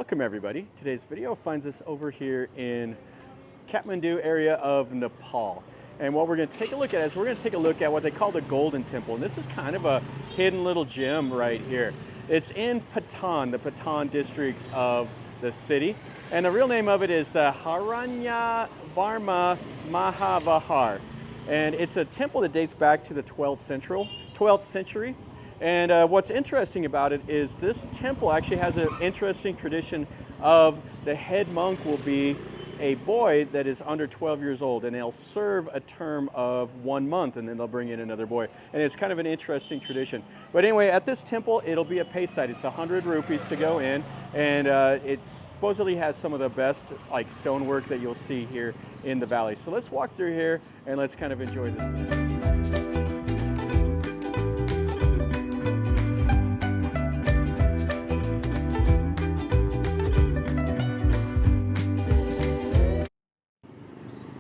Welcome everybody. Today's video finds us over here in Kathmandu area of Nepal. And what we're going to take a look at is we're going to take a look at what they call the Golden Temple. And this is kind of a hidden little gem right here. It's in Patan, the Patan district of the city. And the real name of it is the Hiranya Varna Mahavihar. And it's a temple that dates back to the 12th century. And what's interesting about it is this temple actually has an interesting tradition of the head monk will be a boy that is under 12 years old, and they'll serve a term of 1 month, and then they'll bring in another boy. And it's kind of an interesting tradition. But anyway, at this temple, it'll be a pay site. It's 100 rupees to go in, and it supposedly has some of the best stonework that you'll see here in the valley. So let's walk through here and let's kind of enjoy this together.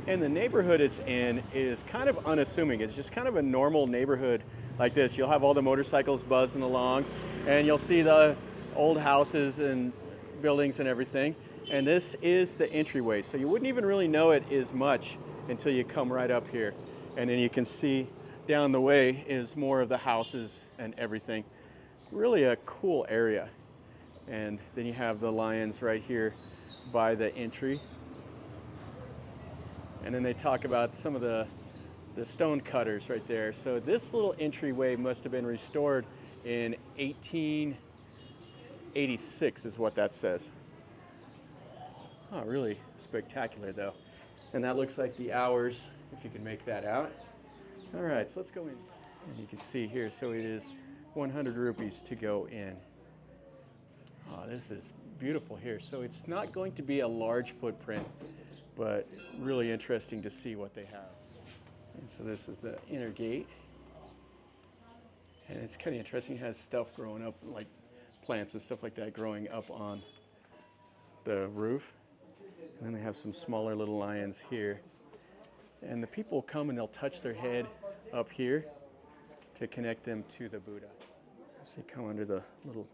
And the neighborhood it's in is kind of unassuming. It's just kind of a normal neighborhood like this. You'll have all the motorcycles buzzing along, and you'll see the old houses and buildings and everything. And this is the entryway. So you wouldn't even really know it is much until you come right up here. And then you can see down the way is more of the houses and everything. Really a cool area. And then you have the lions right here by the entry. And then they talk about some of the stone cutters right there. So this little entryway must have been restored in 1886 is what that says. Oh, really spectacular though. And that looks like the hours, if you can make that out. All right, so let's go in. And you can see here, so it is 100 rupees to go in. Oh, this is beautiful here. So it's not going to be a large footprint, but really interesting to see what they have. And so this is the inner gate. And it's kind of interesting. It has stuff growing up, like plants and stuff like that growing up on the roof. And then they have some smaller little lions here. And the people come and they'll touch their head up here to connect them to the Buddha. So you come under the little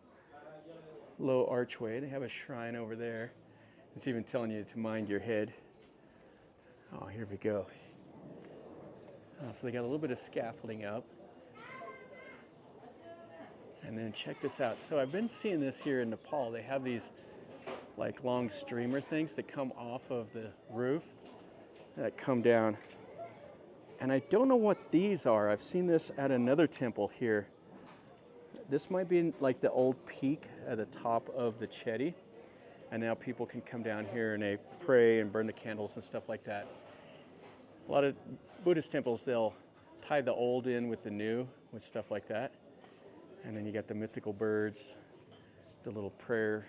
low archway. They have a shrine over there. It's even telling you to mind your head. Oh, here we go. So they got a little bit of scaffolding up. And then check this out. So I've been seeing this here in Nepal. They have these like long streamer things that come off of the roof that come down. And I don't know what these are. I've seen this at another temple here. This might be like the old peak at the top of the Chedi. And now people can come down here and they pray and burn the candles and stuff like that. A lot of Buddhist temples, they'll tie the old in with the new, with stuff like that. And then you got the mythical birds, the little prayer,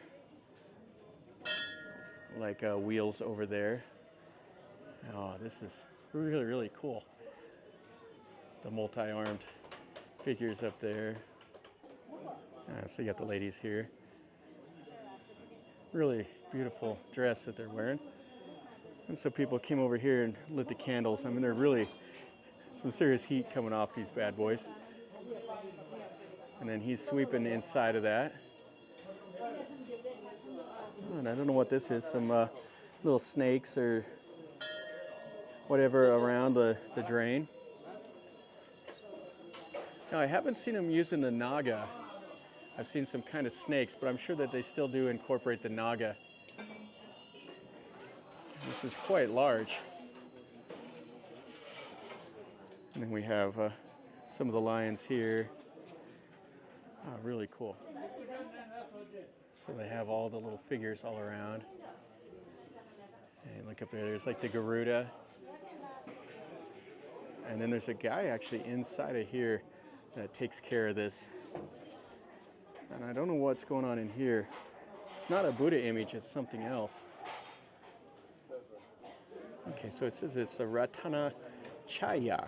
wheels over there. Oh, this is really, really cool. The multi-armed figures up there. So you got the ladies here. Really beautiful dress that they're wearing. And so people came over here and lit the candles. I mean, there's really some serious heat coming off these bad boys. And then he's sweeping inside of that. Oh, and I don't know what this is, some little snakes or whatever around the drain. Now, I haven't seen them using the naga. I've seen some kind of snakes, but I'm sure that they still do incorporate the naga. This is quite large. And then we have some of the lions here. Oh, really cool. So they have all the little figures all around. And look up there, there's like the Garuda. And then there's a guy actually inside of here that takes care of this. And I don't know what's going on in here. It's not a Buddha image, it's something else. Okay, so it says it's a Ratana Chaya,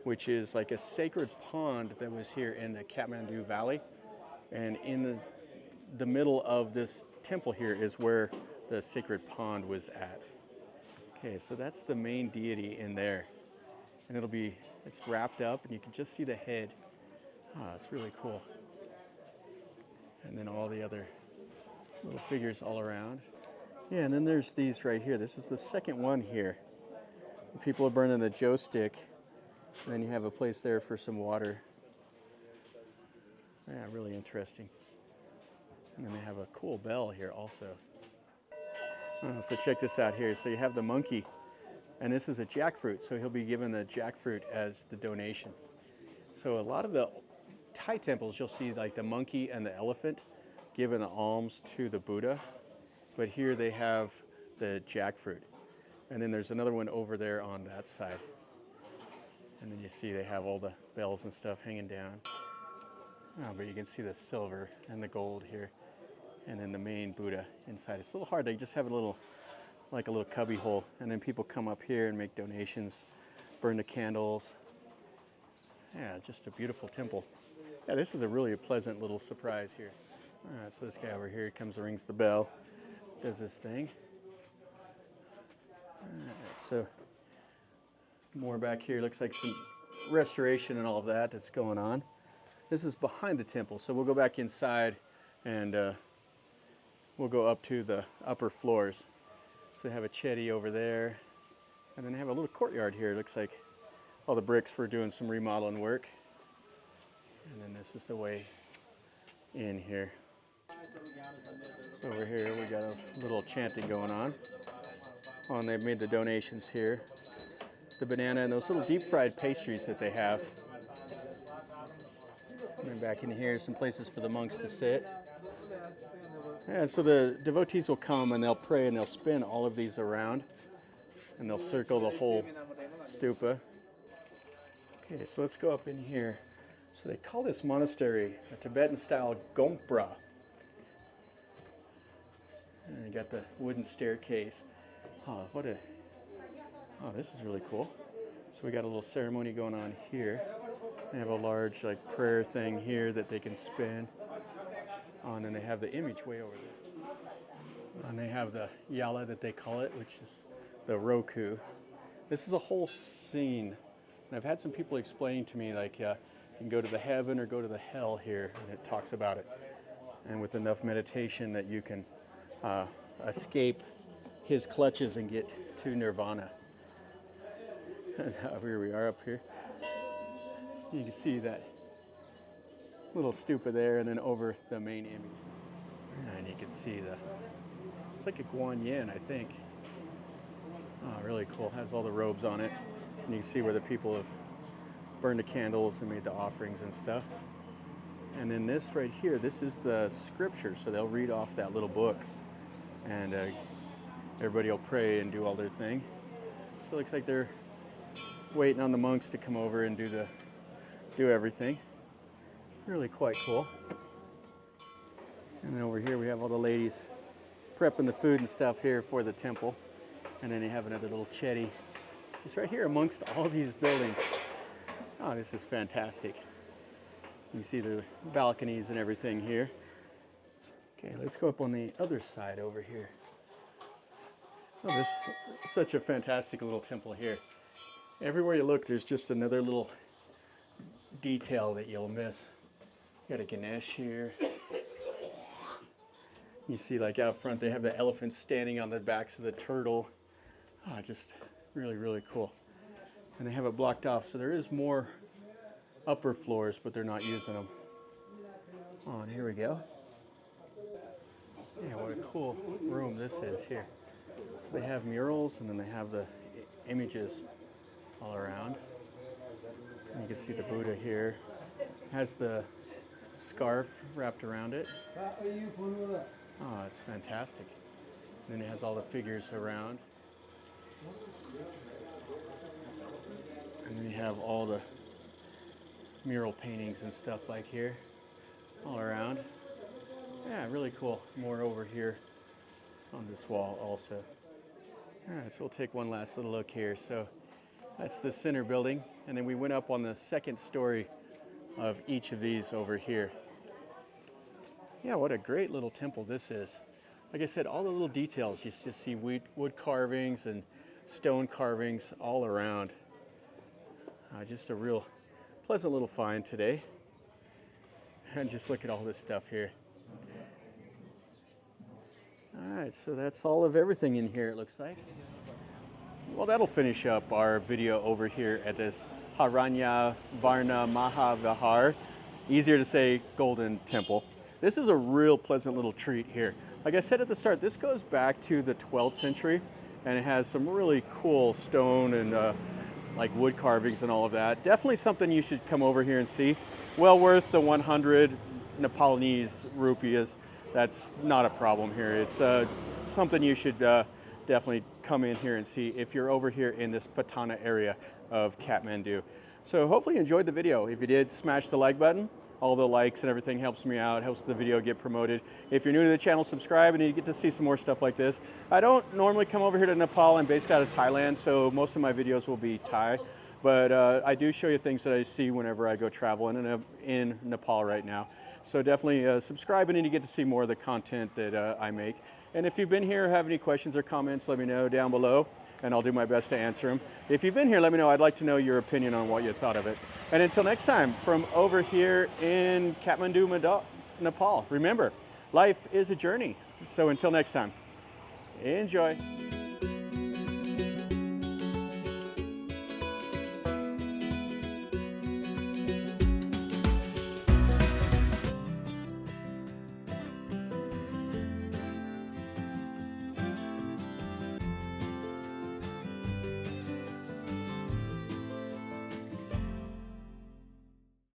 which is like a sacred pond that was here in the Kathmandu Valley. And in the middle of this temple here is where the sacred pond was at. Okay, so that's the main deity in there. And it's wrapped up and you can just see the head. Ah, it's really cool. And then all the other Little figures all around. Yeah, and then there's these right here. This is the second one here. People are burning the joe stick, and then you have a place there for some water. Yeah, really interesting. And then they have a cool bell here also. So check this out here. So you have the monkey, and this is a jackfruit. So he'll be given the jackfruit as the donation. So a lot of the Thai temples, you'll see like the monkey and the elephant giving the alms to the Buddha. But here they have the jackfruit. And then there's another one over there on that side. And then you see they have all the bells and stuff hanging down. Oh, but you can see the silver and the gold here. And then the main Buddha inside. It's a little hard. They just have a little, like a little cubby hole. And then people come up here and make donations, burn the candles. Yeah, just a beautiful temple. Yeah, this is a really pleasant little surprise here. All right, so this guy over here comes and rings the bell, does this thing. All right, so more back here. Looks like some restoration and all of that that's going on. This is behind the temple, so we'll go back inside and we'll go up to the upper floors. So they have a chetty over there, and then they have a little courtyard here. It looks like all the bricks for doing some remodeling work. And then this is the way in here. So over here we got a little chanting going on. Oh, and they've made the donations here. The banana and those little deep fried pastries that they have. And then back in here, some places for the monks to sit. Yeah, so the devotees will come and they'll pray and they'll spin all of these around. And they'll circle the whole stupa. Okay, so let's go up in here. So they call this monastery a Tibetan-style gompra. And you got the wooden staircase. Oh, this is really cool. So we got a little ceremony going on here. They have a large like prayer thing here that they can spin. Oh, and then they have the image way over there. And they have the yala that they call it, which is the roku. This is a whole scene. And I've had some people explain to me like you can go to the heaven or go to the hell here, and it talks about it. And with enough meditation that you can escape his clutches and get to nirvana. That's how here we are up here. You can see that little stupa there, and then over the main image. And you can see it's like a guanyin, I think. Oh, really cool. Has all the robes on it. And you can see where the people have burned the candles and made the offerings and stuff. And then this right here, this is the scripture. So they'll read off that little book. And everybody will pray and do all their thing. So it looks like they're waiting on the monks to come over and do everything. Really quite cool. And then over here we have all the ladies prepping the food and stuff here for the temple. And then they have another little chetty just right here amongst all these buildings. Oh, this is fantastic. You see the balconies and everything here. Okay, let's go up on the other side over here. Oh, this is such a fantastic little temple here. Everywhere you look, there's just another little detail that you'll miss. You got a Ganesh here. You see like out front, they have the elephants standing on the backs of the turtle. Oh, just really, really cool. And they have it blocked off, so there is more upper floors, but they're not using them. Oh, and here we go. Yeah, what a cool room this is here. So they have murals, and then they have the images all around. And you can see the Buddha here. Has the scarf wrapped around it. Oh, it's fantastic. And then it has all the figures around. And then you have all the mural paintings and stuff like here, all around. Yeah, really cool. More over here on this wall also. All right, so we'll take one last little look here. So that's the center building, and then we went up on the second story of each of these over here. Yeah, what a great little temple this is. Like I said, all the little details. You just see wood carvings and stone carvings all around. Just a real pleasant little find today. And just look at all this stuff here. right, so that's all of everything in here, it looks like. Well, that'll finish up our video over here at this Hiranya Varna Mahavihar. Easier to say Golden Temple. This is a real pleasant little treat here. Like I said at the start, this goes back to the 12th century, and it has some really cool stone and like wood carvings and all of that. Definitely something you should come over here and see. Well worth the 100 Nepalese rupees. That's not a problem here. It's something you should definitely come in here and see if you're over here in this Patana area of Kathmandu. So hopefully you enjoyed the video. If you did, smash the like button. All the likes and everything helps me out, helps the video get promoted. If you're new to the channel, subscribe and you get to see some more stuff like this. I don't normally come over here to Nepal. I'm based out of Thailand, so most of my videos will be Thai. But I do show you things that I see whenever I go traveling in Nepal right now. So definitely subscribe and you get to see more of the content that I make. And if you've been here, have any questions or comments, let me know down below, and I'll do my best to answer them. If you've been here, let me know. I'd like to know your opinion on what you thought of it. And until next time, from over here in Kathmandu, Nepal, remember, life is a journey. So until next time, enjoy.